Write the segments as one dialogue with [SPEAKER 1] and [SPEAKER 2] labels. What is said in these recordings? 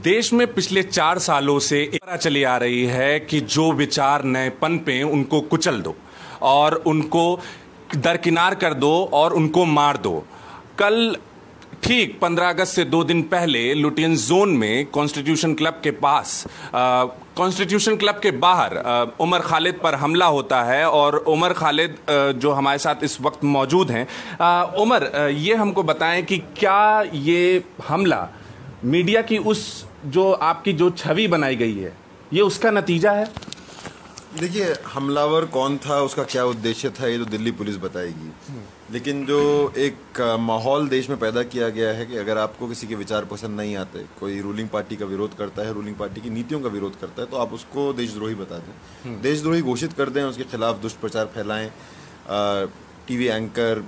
[SPEAKER 1] देश में पिछले 4 सालों से एक चली आ रही है कि जो विचार नएपन पे उनको कुचल दो और उनको दरकिनार कर दो और उनको मार दो। कल ठीक 15 अगस्त से 2 दिन पहले लुटियन जोन में कॉन्स्टिट्यूशन क्लब के पास कॉन्स्टिट्यूशन क्लब के बाहर उमर खालिद पर हमला होता है और उमर खालिद जो हमारे साथ इस वक्त मौजूद हैं। उमर, ये हमको बताएं कि क्या ये हमला मीडिया की उस जो आपकी जो छवि बनाई गई है ये उसका नतीजा है?
[SPEAKER 2] देखिए, हमलावर कौन था, उसका क्या उद्देश्य था, ये तो दिल्ली पुलिस बताएगी। लेकिन जो एक माहौल देश में पैदा किया गया है कि अगर आपको किसी के विचार पसंद नहीं आते, कोई रूलिंग पार्टी का विरोध करता है, रूलिंग पार्टी की नीतियों का विरोध करता है, तो आप उसको देशद्रोही बता दें, देशद्रोही घोषित कर दें, उसके खिलाफ दुष्प्रचार फैलाएं। टीवी एंकर,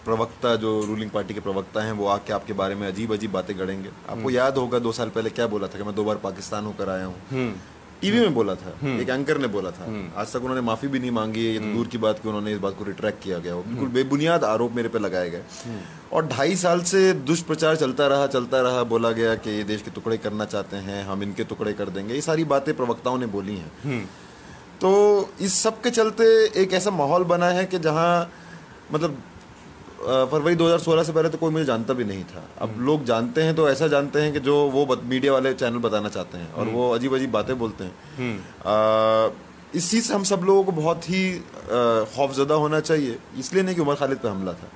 [SPEAKER 2] प्रवक्ता जो रूलिंग पार्टी के प्रवक्ता हैं, वो आके आपके बारे में अजीब अजीब बातें गढ़ेंगे। आपको याद होगा 2 साल पहले क्या बोला था कि मैं 2 बार पाकिस्तान होकर आया हूँ, टीवी में बोला था, एक एंकर ने बोला था। आज तक उन्होंने माफी भी नहीं मांगी है। ये तो दूर की बात कि उन्होंने इस बात को रिट्रैक्ट किया गया हो। बिल्कुल बेबुनियाद आरोप मेरे पे लगाए गए और 2.5 साल से दुष्प्रचार चलता रहा। बोला गया कि ये देश के टुकड़े करना चाहते हैं, हम इनके टुकड़े कर देंगे। ये सारी बातें प्रवक्ताओं ने बोली हैं। तो इस सब के चलते एक ऐसा माहौल बना है कि जहाँ मतलब फरवरी 2016 से पहले तो कोई मुझे जानता भी नहीं था। अब लोग जानते हैं तो ऐसा जानते हैं कि जो वो मीडिया वाले चैनल बताना चाहते हैं और वो अजीब अजीब बातें बोलते हैं। इस चीज़ से हम सब लोगों को बहुत ही खौफजदा होना चाहिए। इसलिए नहीं कि उमर खालिद पे हमला था,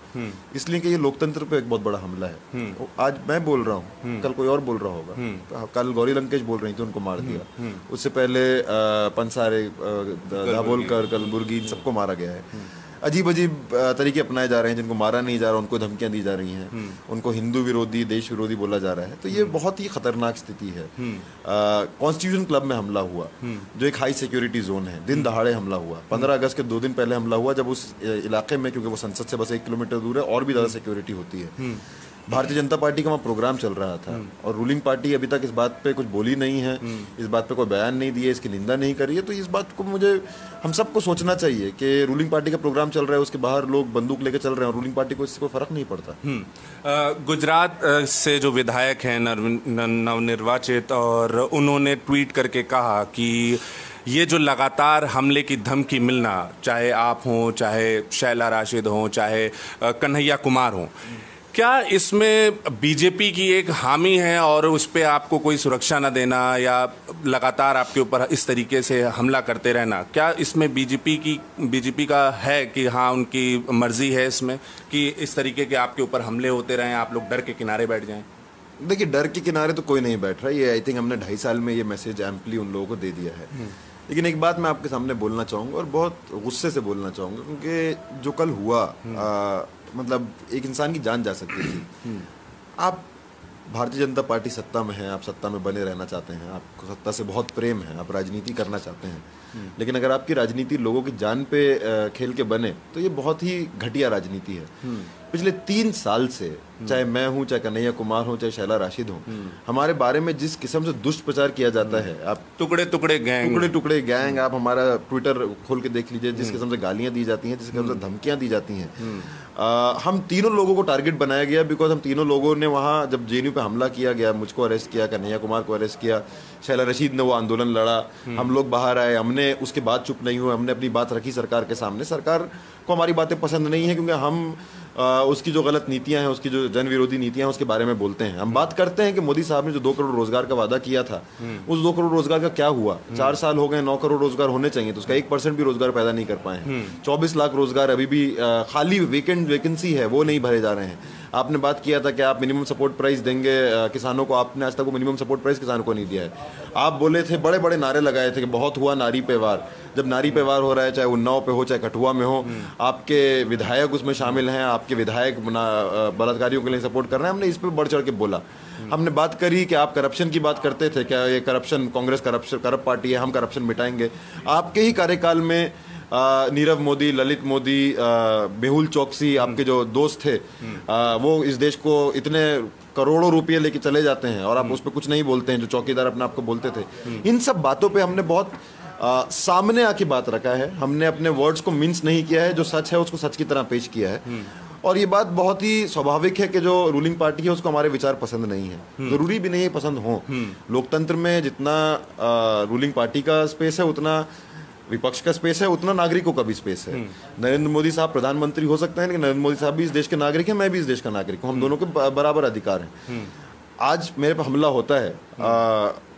[SPEAKER 2] इसलिए कि ये लोकतंत्र पे एक बहुत बड़ा हमला है। आज मैं बोल रहा हूँ, कल कोई और बोल रहा होगा। कल गौरी लंकेश बोल रही थी, उनको मार दिया। उससे पहले पंसारे, दाभोलकर, कलबुर्गी, इन सबको मारा गया है। अजीब अजीब तरीके अपनाए जा रहे हैं। जिनको मारा नहीं जा रहा उनको धमकियां दी जा रही हैं, उनको हिंदू विरोधी, देश विरोधी बोला जा रहा है। तो ये बहुत ही खतरनाक स्थिति है। कॉन्स्टिट्यूशन क्लब में हमला हुआ, जो एक हाई सिक्योरिटी जोन है, दिन दहाड़े हमला हुआ। 15 अगस्त के 2 दिन पहले हमला हुआ, जब उस इलाके में, क्योंकि वो संसद से बस 1 किलोमीटर दूर है, और भी ज्यादा सिक्योरिटी होती है। भारतीय जनता पार्टी का वहाँ प्रोग्राम चल रहा था और रूलिंग पार्टी अभी तक इस बात पे कुछ बोली नहीं है, इस बात पे कोई बयान नहीं दिए, इसकी निंदा नहीं करी है। तो इस बात को हम सबको सोचना चाहिए कि रूलिंग पार्टी का प्रोग्राम चल रहा है, उसके बाहर लोग बंदूक लेकर चल रहे हैं और रूलिंग पार्टी को इससे कोई फर्क नहीं पड़ता।
[SPEAKER 1] गुजरात से जो विधायक हैं नवनिर्वाचित, और उन्होंने ट्वीट करके कहा कि ये जो लगातार हमले की धमकी मिलना, चाहे आप हों, चाहे शैला राशिद हों, चाहे कन्हैया कुमार हों, क्या इसमें बीजेपी की एक हामी है और उस पर आपको कोई सुरक्षा न देना या लगातार आपके ऊपर इस तरीके से हमला करते रहना, क्या इसमें बीजेपी का है कि हाँ उनकी मर्जी है इसमें कि इस तरीके के आपके ऊपर हमले होते रहें, आप लोग डर के किनारे बैठ जाएं?
[SPEAKER 2] देखिए, डर के किनारे तो कोई नहीं बैठ रहा। ये आई थिंक हमने 2.5 साल में ये मैसेज एम्पली उन लोगों को दे दिया है। लेकिन एक बात मैं आपके सामने बोलना चाहूँगा और बहुत गुस्से से बोलना चाहूँगा, क्योंकि जो कल हुआ, मतलब एक इंसान की जान जा सकती थी। आप भारतीय जनता पार्टी सत्ता में है, आप सत्ता में बने रहना चाहते हैं, आपको सत्ता से बहुत प्रेम है, आप राजनीति करना चाहते हैं। लेकिन अगर आपकी राजनीति लोगों की जान पे खेल के बने तो ये बहुत ही घटिया राजनीति है। पिछले 3 साल से, चाहे मैं हूं, चाहे कन्हैया कुमार हो, चाहे शैला राशिद हो, हमारे बारे में जिस किस्म से दुष्प्रचार किया जाता है, आप टुकड़े गैंग, आप हमारा ट्विटर खोल के देख लीजिए, जिस किस्म से गालियां दी जाती हैं, जिस किस्म से धमकियां दी जाती हैं। हम तीनों लोगों को टारगेट बनाया गया बिकॉज हम तीनों लोगों ने वहाँ, जब जेएनयू पे हमला किया गया, मुझको अरेस्ट किया, कन्हैया कुमार को अरेस्ट किया, शैला रशीद ने वो आंदोलन लड़ा, हम लोग बाहर आए, हमने उसके बाद चुप नहीं हुए, हमने अपनी बात रखी सरकार के सामने। सरकार को हमारी बातें पसंद नहीं है क्योंकि हम उसकी जो गलत नीतियां हैं, उसकी जो जन विरोधी नीतियां हैं, उसके बारे में बोलते हैं। हम बात करते हैं कि मोदी साहब ने जो 2 करोड़ रोजगार का वादा किया था, उस 2 करोड़ रोजगार का क्या हुआ? 4 साल हो गए, 9 करोड़ रोजगार होने चाहिए, तो उसका 1% भी रोजगार पैदा नहीं कर पाए हैं। 24 लाख रोजगार अभी भी खाली वैकेंसी है, वो नहीं भरे जा रहे हैं। आपने बात किया था कि आप मिनिमम सपोर्ट प्राइस देंगे किसानों को, आपने आज तक वो मिनिमम सपोर्ट प्राइस किसानों को नहीं दिया है। आप बोले थे, बड़े बड़े नारे लगाए थे कि बहुत हुआ नारी पे वार। जब नारी पे वार हो रहा है, चाहे उन्नाव पे हो, चाहे कठुआ में हो, आपके विधायक उसमें शामिल हैं, आपके विधायक बलात्कारियों के लिए सपोर्ट कर रहे हैं, हमने इस पर बढ़ चढ़ के बोला। हमने बात करी कि आप करप्शन की बात करते थे, क्या ये करप्शन, कांग्रेस करप्ट पार्टी है, हम करप्शन मिटाएंगे। आपके ही कार्यकाल में नीरव मोदी, ललित मोदी, मेहुल चौकसी, आपके जो दोस्त थे, वो इस देश को इतने करोड़ों रुपये लेके चले जाते हैं और आप उस पर कुछ नहीं बोलते हैं, जो चौकीदार अपने आप को बोलते थे। इन सब बातों पे हमने बहुत सामने आके बात रखा है। हमने अपने वर्ड्स को मिन्स नहीं किया है, जो सच है उसको सच की तरह पेश किया है। और ये बात बहुत ही स्वाभाविक है कि जो रूलिंग पार्टी है उसको हमारे विचार पसंद नहीं है। जरूरी भी नहीं है पसंद हो। लोकतंत्र में जितना रूलिंग पार्टी का स्पेस है उतना विपक्ष का स्पेस है, उतना नागरिकों का भी स्पेस है। नरेंद्र मोदी साहब प्रधानमंत्री हो सकते हैं, लेकिन नरेंद्र मोदी साहब भी इस देश के नागरिक हैं, मैं भी इस देश का नागरिक हूँ। हम दोनों के बराबर अधिकार हैं। आज मेरे पे हमला होता है,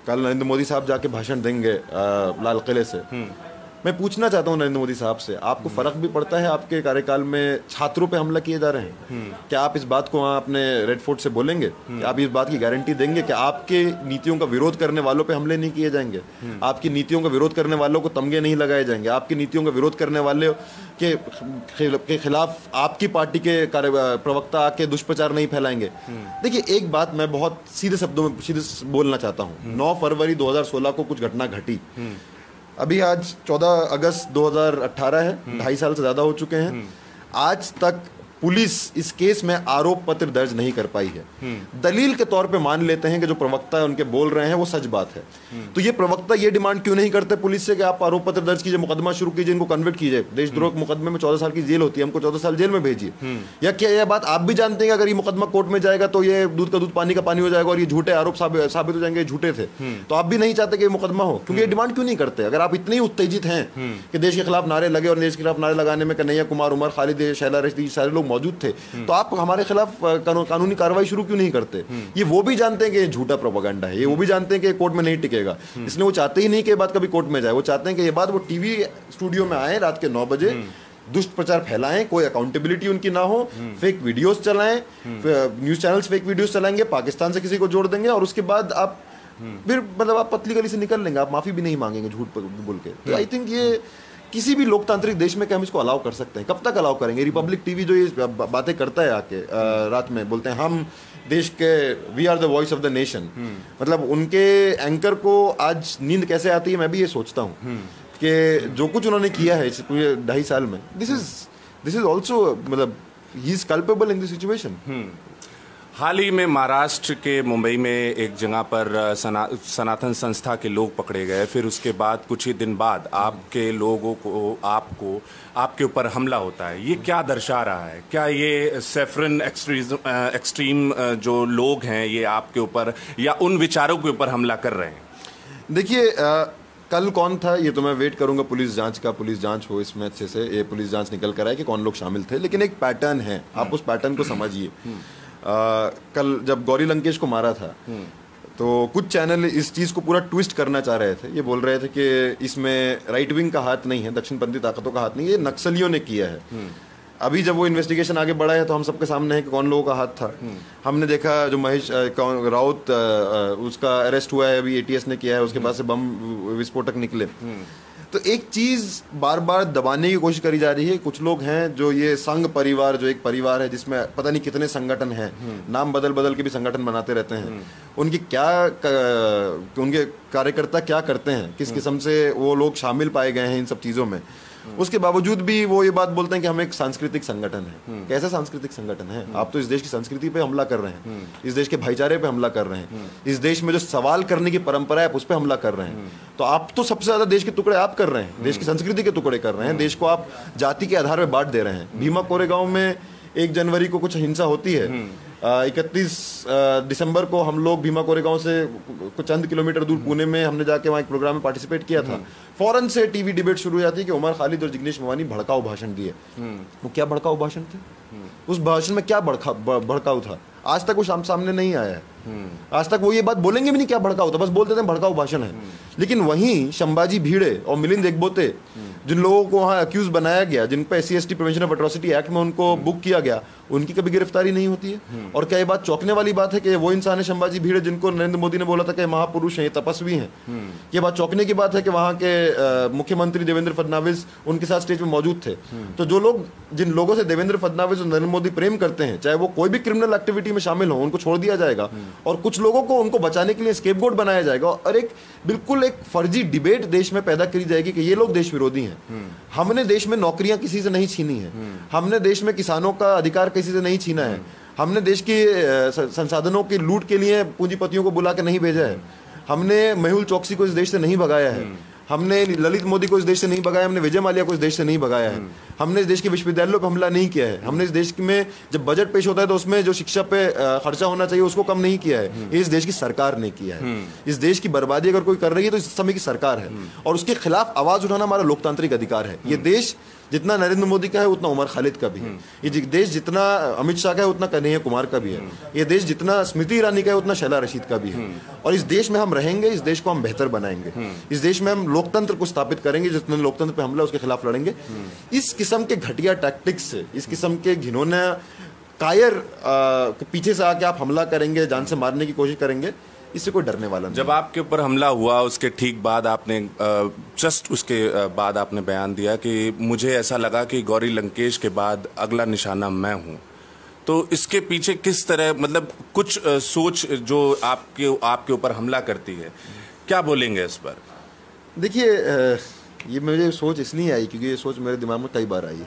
[SPEAKER 2] कल नरेंद्र मोदी साहब जाके भाषण देंगे लाल किले से। मैं पूछना चाहता हूं नरेंद्र मोदी साहब से, आपको फर्क भी पड़ता है आपके कार्यकाल में छात्रों पे हमला किए जा रहे हैं? क्या आप इस बात को वहां अपने रेड फोर्ट से बोलेंगे? क्या आप इस बात की गारंटी देंगे कि आपके नीतियों का विरोध करने वालों पे हमले नहीं किए जाएंगे? आपकी नीतियों का विरोध करने वालों को तमगे नहीं लगाए जाएंगे? आपकी नीतियों का विरोध करने वाले के खिलाफ आपकी पार्टी के प्रवक्ता आके दुष्प्रचार नहीं फैलाएंगे? देखिए, एक बात मैं बहुत सीधे शब्दों में सीधे बोलना चाहता हूँ। 9 फरवरी 2016 को कुछ घटना घटी। अभी आज 14 अगस्त 2018 है, 2.5 साल से ज्यादा हो चुके हैं। आज तक पुलिस इस केस में आरोप पत्र दर्ज नहीं कर पाई है। दलील के तौर पे मान लेते हैं कि जो प्रवक्ता है उनके बोल रहे हैं वो सच बात है। तो ये प्रवक्ता ये डिमांड क्यों नहीं करते पुलिस से कि आप आरोप पत्र दर्ज कीजिए, मुकदमा शुरू कीजिए, इनको कन्विक्ट कीजिए? देशद्रोह के मुकदमे में 14 साल की जेल होती है, हमको 14 साल जेल में भेजिए। या क्या यह बात आप भी जानते हैं कि अगर ये मुकदमा कोर्ट में जाएगा तो ये दूध का दूध पानी का पानी हो जाएगा और ये झूठे आरोप साबित हो जाएंगे, झूठे थे? तो आप भी नहीं चाहते कि मुकदमा हो, क्योंकि ये डिमांड क्यों नहीं करते? अगर आप इतने उत्तेजित हैं कि देश के खिलाफ नारे लगे, और देश के खिलाफ नारे लगाने में कन्हैया कुमार, उमर खालिद, शैला रश्दी, सारे लोग मौजूद थे, तो आप हमारे खिलाफ कानूनी कार्रवाई शुरू क्यों नहीं करते? ये वो भी जानते हैं कि ये झूठा प्रोपेगेंडा है, ये वो भी जानते हैं कि कोर्ट में नहीं टिकेगा, इसलिए वो चाहते ही नहीं कि ये बात कभी कोर्ट में जाए। वो चाहते हैं कि ये बात वो टीवी स्टूडियो में आए रात के 9 बजे, दुष्ट प्रचार फैलाएं, कोई अकाउंटेबिलिटी उनकी ना हो, फेक वीडियोस चलाएं, न्यूज चैनल्स फेक वीडियोस चलाएंगे, पाकिस्तान से किसी को जोड़ देंगे, और उसके बाद आप फिर मतलब आप पतली गली से निकल लेंगे, आप माफी भी नहीं मांगेंगे झूठ बोल के। तो आई थिंक ये किसी भी लोकतांत्रिक देश में क्या हम इसको अलाउ कर सकते हैं? कब तक अलाउ करेंगे? रिपब्लिक टीवी जो ये बातें करता है आके रात में, बोलते हैं हम देश के, we are the voice of the nation, मतलब उनके एंकर को आज नींद कैसे आती है मैं भी ये सोचता हूँ कि जो कुछ उन्होंने किया है इस पूरे 2.5 साल में, दिस इज ऑल्सो, मतलब he is culpable in this situation.
[SPEAKER 1] हाल ही में महाराष्ट्र के मुंबई में एक जगह पर सनातन संस्था के लोग पकड़े गए, फिर उसके बाद कुछ ही दिन बाद आपके लोगों को आपके ऊपर हमला होता है। ये क्या दर्शा रहा है? क्या ये सेफरन एक्सट्रीम जो लोग हैं ये आपके ऊपर या उन विचारों के ऊपर हमला कर रहे हैं?
[SPEAKER 2] देखिए, कल कौन था ये तो मैं वेट करूंगा पुलिस जांच का, पुलिस जांच हो इसमें अच्छे से, ये पुलिस जांच निकल कर आए कि कौन लोग शामिल थे, लेकिन एक पैटर्न है, आप उस पैटर्न को समझिए। कल जब गौरी लंकेश को मारा था तो कुछ चैनल इस चीज़ को पूरा ट्विस्ट करना चाह रहे थे। ये बोल रहे थे कि इसमें राइट विंग का हाथ नहीं है, दक्षिणपंथी ताकतों का हाथ नहीं है, ये नक्सलियों ने किया है। अभी जब वो इन्वेस्टिगेशन आगे बढ़ा है तो हम सबके सामने है कि कौन लोगों का हाथ था। हमने देखा जो महेश राउत उसका अरेस्ट हुआ है, अभी एटीएस ने किया है, उसके बाद से बम विस्फोटक निकले। तो एक चीज बार बार दबाने की कोशिश करी जा रही है। कुछ लोग हैं जो ये संघ परिवार, जो एक परिवार है जिसमें पता नहीं कितने संगठन हैं, नाम बदल बदल के भी संगठन बनाते रहते हैं, उनके उनके कार्यकर्ता क्या करते हैं, किस किस्म से वो लोग शामिल पाए गए हैं इन सब चीजों में, उसके बावजूद भी वो ये बात बोलते हैं कि हम एक सांस्कृतिक संगठन है। कैसा सांस्कृतिक संगठन है? आप तो इस देश की संस्कृति पे हमला कर रहे हैं, इस देश के भाईचारे पे हमला कर रहे हैं, इस देश में जो सवाल करने की परंपरा है उस पे हमला कर रहे हैं। तो आप तो सबसे ज्यादा देश के टुकड़े आप कर रहे हैं, देश की संस्कृति के टुकड़े कर रहे हैं, देश को आप जाति के आधार पर बांट दे रहे हैं। भीमा कोरेगांव में 1 जनवरी को कुछ हिंसा होती है, 31 दिसंबर को हम लोग भीमा कोरेगांव से कुछ चंद किलोमीटर दूर पुणे में हमने जाके वहाँ एक प्रोग्राम में पार्टिसिपेट किया था। फौरन से टीवी डिबेट शुरू हो जाती है कि उमर खालिद और जिग्नेश मेवानी भड़काऊ भाषण दिए। वो क्या भड़काऊ भाषण थे? उस भाषण में क्या भड़काऊ था? आज तक वो सामने नहीं आया है। आज तक वो ये बात बोलेंगे भी नहीं क्या भड़काऊ था, बस बोल देते हैं भड़काऊ भाषण है। लेकिन वहीं शंबाजी भीड़े और मिलिंद एकबोते, जिन लोगों को वहाँ अक्यूज बनाया गया, जिन पर SC/ST prevention of atrocity act में उनको बुक किया गया, उनकी कभी गिरफ्तारी नहीं होती है। और क्या ये बात चौंकने वाली बात है कि वो इंसान है शंबाजी भीड़े जिनको नरेंद्र मोदी ने बोला था कि महापुरुष हैं, तपस्वी हैं? ये बात चौंकने की बात है कि वहाँ के मुख्यमंत्री देवेंद्र फडणवीस उनके साथ स्टेज में मौजूद थे। तो जो लोग, जिन लोगों से देवेंद्र फडणवीस और नरेंद्र मोदी प्रेम करते हैं, चाहे वो कोई भी क्रिमिनल एक्टिविटी में शामिल हो, उनको छोड़ दिया जाएगा और कुछ लोगों को उनको बचाने के लिए स्केपगोट बनाया जाएगा और एक बिल्कुल एक फर्जी डिबेट देश में पैदा करी जाएगी कि ये लोग देश विरोधी हैं। हमने देश में नौकरियां किसी से नहीं छीनी है, हमने देश में किसानों का अधिकार किसी से नहीं छीना है, हमने देश के संसाधनों की लूट के लिए पूंजीपतियों को बुला के नहीं भेजा है, हमने मेहुल चौकसी को इस देश से नहीं भगाया है, हमने ललित मोदी को इस देश से नहीं भगाया, हमने विजय माल्या को इस देश से नहीं भगाया है, हमने इस देश के विश्वविद्यालयों पर हमला नहीं किया है, हमने इस देश में जब बजट पेश होता है तो उसमें जो शिक्षा पे खर्चा होना चाहिए उसको कम नहीं किया है, ये इस देश की सरकार ने किया है। इस देश की बर्बादी अगर कोई कर रही है तो इस समय की सरकार है, और उसके खिलाफ आवाज उठाना हमारा लोकतांत्रिक अधिकार है। ये देश जितना नरेंद्र मोदी का है उतना उमर खालिद का भी है, ये देश जितना अमित शाह का है उतना कन्हैया कुमार का भी है, ये देश जितना स्मृति ईरानी का है उतना शैला रशीद का भी है। और इस देश में हम रहेंगे, इस देश को हम बेहतर बनाएंगे, इस देश में हम लोकतंत्र को स्थापित करेंगे, जितने लोकतंत्र पे हमला उसके खिलाफ लड़ेंगे। इस किस्म के घटिया टैक्टिक्स से, इस किस्म के घिनौना कायर पीछे से आके आप हमला करेंगे, जान से मारने की कोशिश करेंगे, इससे कोई डरने वाला नहीं।
[SPEAKER 1] जब आपके ऊपर हमला हुआ उसके ठीक बाद आपने जस्ट उसके बाद आपने बयान दिया कि मुझे ऐसा लगा कि गौरी लंकेश के बाद अगला निशाना मैं हूं, तो इसके पीछे किस तरह, मतलब कुछ सोच जो आपके ऊपर हमला करती है, क्या बोलेंगे इस पर?
[SPEAKER 2] देखिए, ये मुझे सोच इसलिए आई क्योंकि ये सोच मेरे दिमाग में कई बार आई है।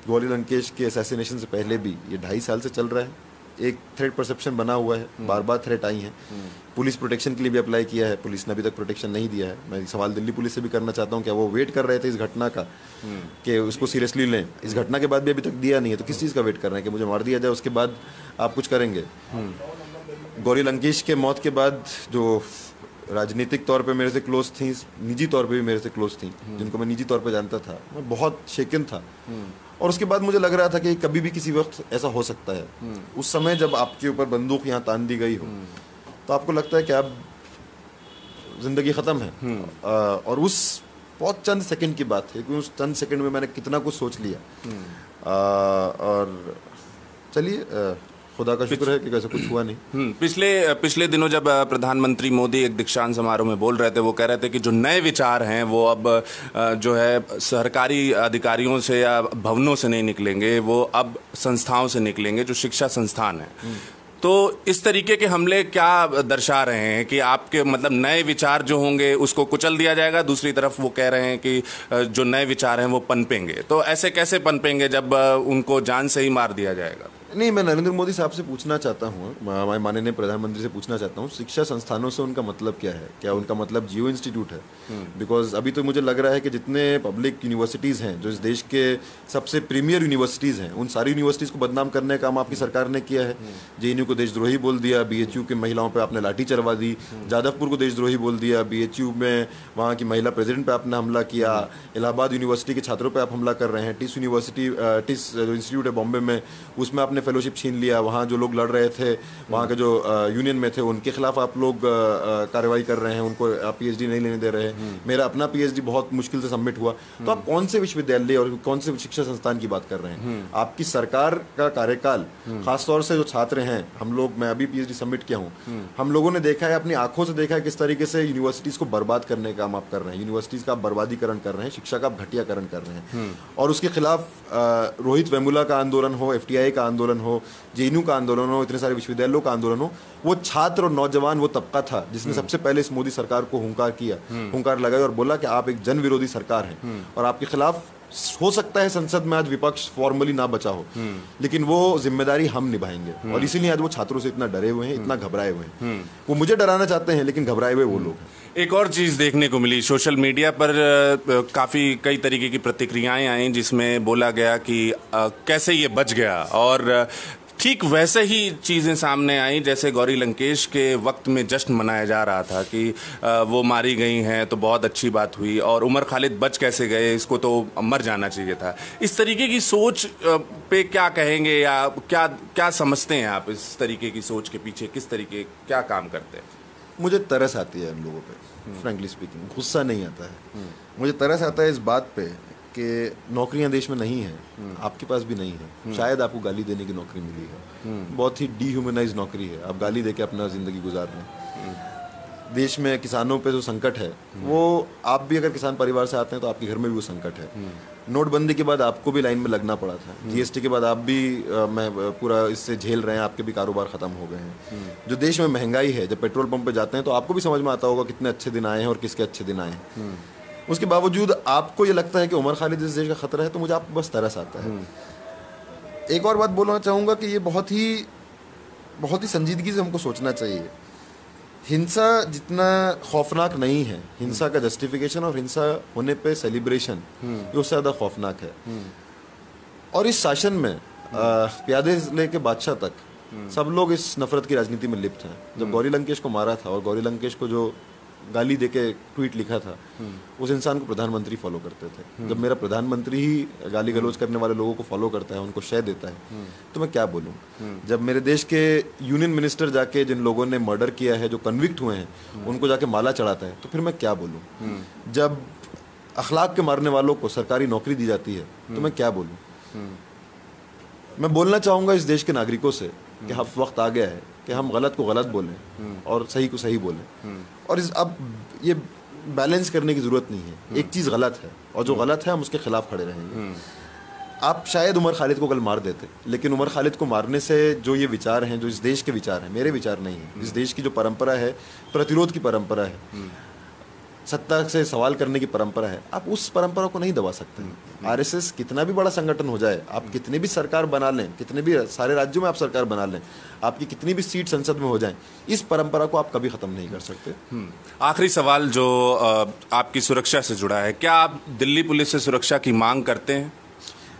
[SPEAKER 2] गौरी लंकेश के असैसिनेशन से पहले भी ये 2.5 साल से चल रहा है, एक थ्रेट परसेप्शन बना हुआ है, बार बार थ्रेट आई है। पुलिस प्रोटेक्शन के लिए भी अप्लाई किया है, पुलिस ने अभी तक प्रोटेक्शन नहीं दिया है। मैं सवाल दिल्ली पुलिस से भी करना चाहता हूँ, क्या वो वेट कर रहे थे इस घटना का कि उसको सीरियसली लें? इस घटना के बाद भी अभी तक दिया नहीं है, तो किस चीज़ का वेट कर रहे हैं कि मुझे मार दिया जाए उसके बाद आप कुछ करेंगे? गौरी लंकेश के मौत के बाद जो राजनीतिक तौर पे मेरे से क्लोज थी, निजी तौर पे भी मेरे से क्लोज थी, जिनको मैं निजी तौर पे जानता था, मैं बहुत शेकन था। और उसके बाद मुझे लग रहा था कि कभी भी किसी वक्त ऐसा हो सकता है। उस समय जब आपके ऊपर बंदूक यहाँ तान दी गई हो तो आपको लगता है कि अब जिंदगी ख़त्म है। और उस बहुत चंद सेकंड की बात है कि उस चंद सेकंड में मैंने कितना कुछ सोच लिया। और चलिए, खुदा का शुक्र है कि कैसे कुछ हुआ नहीं।
[SPEAKER 1] पिछले दिनों जब प्रधानमंत्री मोदी एक दीक्षांत समारोह में बोल रहे थे, वो कह रहे थे कि जो नए विचार हैं वो अब जो है सरकारी अधिकारियों से या भवनों से नहीं निकलेंगे, वो अब संस्थाओं से निकलेंगे, जो शिक्षा संस्थान है। तो इस तरीके के हमले क्या दर्शा रहे हैं कि आपके मतलब नए विचार जो होंगे उसको कुचल दिया जाएगा, दूसरी तरफ वो कह रहे हैं कि जो नए विचार हैं वो पनपेंगे, तो ऐसे कैसे पनपेंगे जब उनको जान से ही मार दिया जाएगा?
[SPEAKER 2] नहीं, मैं नरेंद्र मोदी साहब से पूछना चाहता हूँ, हमारे माननीय प्रधानमंत्री से पूछना चाहता हूँ, शिक्षा संस्थानों से उनका मतलब क्या है? क्या उनका मतलब जियो इंस्टीट्यूट है? बिकॉज अभी तो मुझे लग रहा है कि जितने पब्लिक यूनिवर्सिटीज़ हैं, जो इस देश के सबसे प्रीमियर यूनिवर्सिटीज़ हैं, उन सारी यूनिवर्सिटीज़ को बदनाम करने का काम आपकी सरकार ने किया है। JNU को देशद्रोही बोल दिया, BHU के महिलाओं पर आपने लाठी चलवा दी, जादवपुर को देशद्रोही बोल दिया, BHU में वहाँ की महिला प्रेसिडेंट पर आपने हमला किया, इलाहाबाद यूनिवर्सिटी के छात्रों पर आप हमला कर रहे हैं, टिस जो इंस्टीट्यूट है बॉम्बे में, उसमें आपने फेलोशिप छीन लिया, वहाँ जो लोग लड़ रहे थे, वहाँ के जो यूनियन में थे, उनके खिलाफ आप लोग कार्रवाई कर रहे हैं, उनको आप PhD नहीं लेने दे रहे। मेरा अपना PhD बहुत मुश्किल से सबमिट हुआ। तो आप कौन से विश्वविद्यालय और कौन से शिक्षा संस्थान की बात कर रहे हैं? आपकी सरकार का कार्यकाल, खासतौर से जो छात्र हैं, हम लोग, मैं अभी PhD सबमिट किया हूँ, हम लोगों ने देखा है, अपनी आंखों से देखा है किस तरीके से यूनिवर्सिटीज को बर्बाद करने का काम आप कर रहे हैं, यूनिवर्सिटीज का बर्बादीकरण कर रहे हैं, शिक्षा का घटियाकरण कर रहे हैं। और उसके खिलाफ रोहित वेमुला का आंदोलन हो, FTI का आंदोलन हो, JNU का आंदोलन हो, इतने सारे विश्वविद्यालयों का आंदोलन हो, वो छात्र और नौजवान, वो तबका था जिसने सबसे पहले इस मोदी सरकार को हुंकार लगाई और बोला कि आप एक जन विरोधी सरकार हैं और आपके खिलाफ हो सकता है संसद में आज विपक्ष फॉर्मली ना बचा हो, लेकिन वो जिम्मेदारी हम निभाएंगे। और इसीलिए आज वो छात्रों से इतना डरे हुए हैं, इतना घबराए हुए हैं। वो मुझे डराना चाहते हैं लेकिन घबराए हुए वो लोग हैं।
[SPEAKER 1] एक और चीज़ देखने को मिली सोशल मीडिया पर, कई तरीके की प्रतिक्रियाएं आई जिसमें बोला गया कि कैसे ये बच गया, और ठीक वैसे ही चीज़ें सामने आई जैसे गौरी लंकेश के वक्त में जश्न मनाया जा रहा था कि वो मारी गई हैं तो बहुत अच्छी बात हुई, और उमर खालिद बच कैसे गए, इसको तो मर जाना चाहिए था। इस तरीके की सोच पे क्या कहेंगे, या क्या समझते हैं आप? इस तरीके की सोच के पीछे किस तरीके क्या काम करते हैं?
[SPEAKER 2] मुझे तरस आती है इन लोगों पे, फ्रैंकली स्पीकिंग। गुस्सा नहीं आता है, मुझे तरस आता है इस बात पे कि नौकरियां देश में नहीं हैं, आपके पास भी नहीं है, शायद आपको गाली देने की नौकरी मिली है, बहुत ही डीह्यूमनाइज नौकरी है, आप गाली देके अपना जिंदगी गुजार रहे हैं। देश में किसानों पे जो संकट है, वो आप भी अगर किसान परिवार से आते हैं तो आपके घर में भी वो संकट है। नोटबंदी के बाद आपको भी लाइन में लगना पड़ा था, GST के बाद आप भी मैं पूरा इससे झेल रहे हैं, आपके भी कारोबार खत्म हो गए हैं। जो देश में महंगाई है, जब पेट्रोल पंप पे जाते हैं तो आपको भी समझ में आता होगा कितने अच्छे दिन आए हैं और किसके अच्छे दिन आए हैं। उसके बावजूद आपको ये लगता है कि उमर खालिद इस देश का खतरा है, तो मुझे आपको बस तरस आता है। एक और बात बोलना चाहूँगा कि ये बहुत ही संजीदगी से हमको सोचना चाहिए। हिंसा जितना खौफनाक नहीं है, हिंसा का जस्टिफिकेशन और हिंसा होने पे सेलिब्रेशन ये उससे ज़्यादा खौफनाक है। और इस शासन में प्यादे से लेके बादशाह तक सब लोग इस नफरत की राजनीति में लिप्त हैं। जब गौरी लंकेश को मारा था और गौरी लंकेश को जो गाली देके ट्वीट लिखा था, उस इंसान को प्रधानमंत्री फॉलो करते थे। जब मेरा प्रधानमंत्री ही गाली गलौज करने वाले लोगों को फॉलो करता है, उनको शय देता है, तो मैं क्या बोलूं। जब मेरे देश के यूनियन मिनिस्टर जाके जिन लोगों ने मर्डर किया है, जो कन्विक्ट हुए हैं, उनको जाके माला चढ़ाता है, तो फिर मैं क्या बोलूं। जब अखलाक के मारने वालों को सरकारी नौकरी दी जाती है, तो मैं क्या बोलूं। मैं बोलना चाहूंगा इस देश के नागरिकों से कि अब वक्त आ गया है कि हम गलत को गलत बोलें और सही को सही बोलें। और अब ये बैलेंस करने की जरूरत नहीं है। एक चीज़ गलत है और जो गलत है हम उसके खिलाफ खड़े रहेंगे। आप शायद उमर खालिद को कल मार देते, लेकिन उमर खालिद को मारने से जो ये विचार हैं, जो इस देश के विचार हैं, मेरे विचार नहीं है, इस देश की जो परंपरा है, प्रतिरोध की परंपरा है, सत्ता से सवाल करने की परंपरा है, आप उस परंपरा को नहीं दबा सकते। आरएसएस कितना भी बड़ा संगठन हो जाए, आप कितने भी सरकार बना लें, कितने भी सारे राज्यों में आप सरकार बना लें, आपकी कितनी भी सीट संसद में हो जाए, इस परंपरा को आप कभी खत्म नहीं कर सकते।
[SPEAKER 1] आखिरी सवाल जो आपकी सुरक्षा से जुड़ा है, क्या आप दिल्ली पुलिस से सुरक्षा की मांग करते हैं?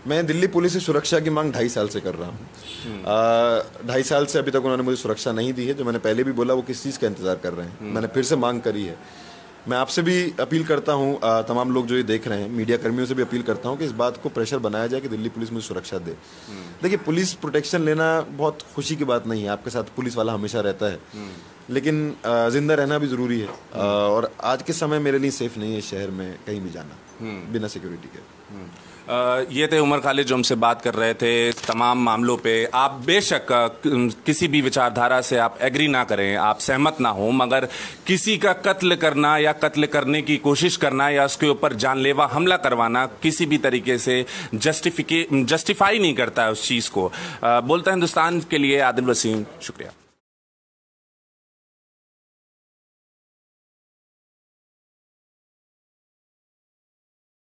[SPEAKER 2] मैं दिल्ली पुलिस से सुरक्षा की मांग 2.5 साल से कर रहा हूँ। 2.5 साल से अभी तक उन्होंने मुझे सुरक्षा नहीं दी है। जो मैंने पहले भी बोला, वो किस चीज़ का इंतजार कर रहे हैं, मैंने फिर से मांग करी है। मैं आपसे भी अपील करता हूँ, तमाम लोग जो ये देख रहे हैं, मीडिया कर्मियों से भी अपील करता हूँ कि इस बात को प्रेशर बनाया जाए कि दिल्ली पुलिस मुझे सुरक्षा दे। देखिए, पुलिस प्रोटेक्शन लेना बहुत खुशी की बात नहीं है, आपके साथ पुलिस वाला हमेशा रहता है, लेकिन जिंदा रहना भी ज़रूरी है। और आज के समय मेरे लिए सेफ नहीं है शहर में कहीं भी जाना बिना सिक्योरिटी के।
[SPEAKER 1] ये थे उमर खालिद जो हमसे बात कर रहे थे तमाम मामलों पे। आप बेशक किसी भी विचारधारा से आप एग्री ना करें, आप सहमत ना हो, मगर किसी का कत्ल करना या कत्ल करने की कोशिश करना या उसके ऊपर जानलेवा हमला करवाना किसी भी तरीके से जस्टिफाई नहीं करता है उस चीज़ को। बोलता हिंदुस्तान के लिए आदिल वसीम, शुक्रिया।